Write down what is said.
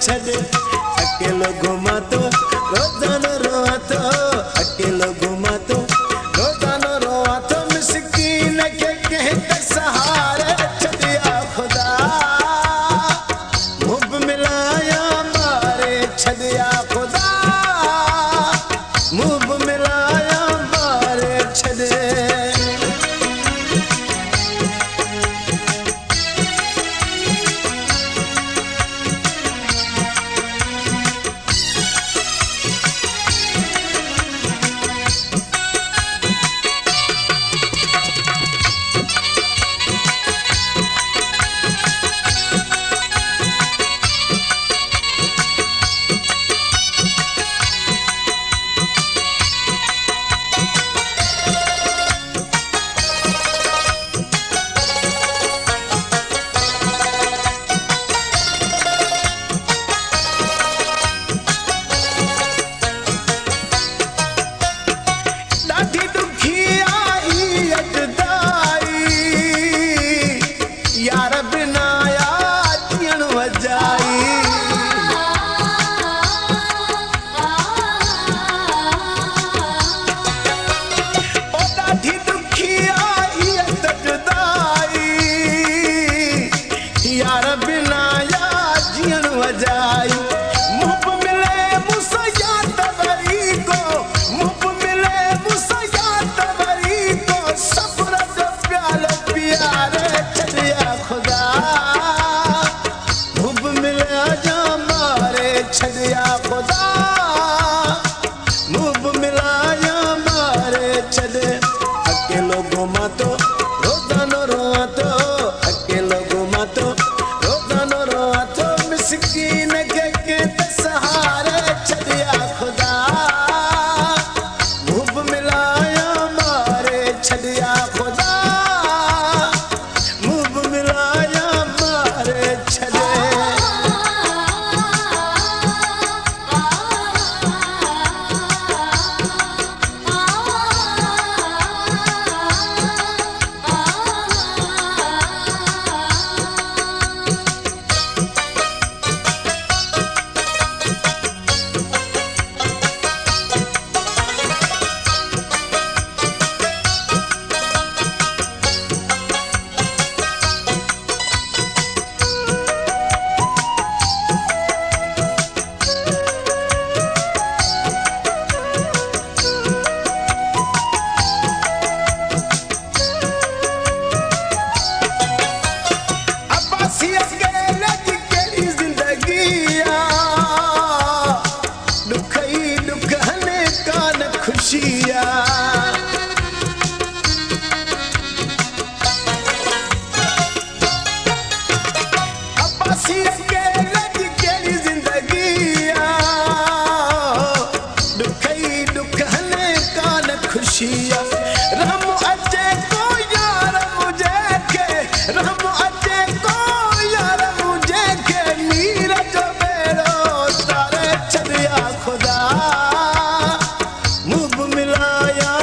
छद अकेलो घुमा तो रोजाना रोआ तो अकेलो घुमा तो रोजाना रोआ तो मिस्कीन के कहते सहारे छदिया खुदा मुब मिलाया मारे छदिया खुदा मुब मिलाया मारे छदे छदिया खुदा मुब मिलाया मारे छदे अकेलो घुमा तो रोजाना रोआ तो अकेलो घुमा तो रोजाना रोआ तो मिस्कीन के कहते सहारे छदिया खुदा मुब मिलाया मारे छदिया खुदा मुब मिलाया मारे छदे रहम अचे को यार मुझे के रहम अचे को यार मुझे के मीर जो बेरो तारे छदिया खुदा मुब मिलाया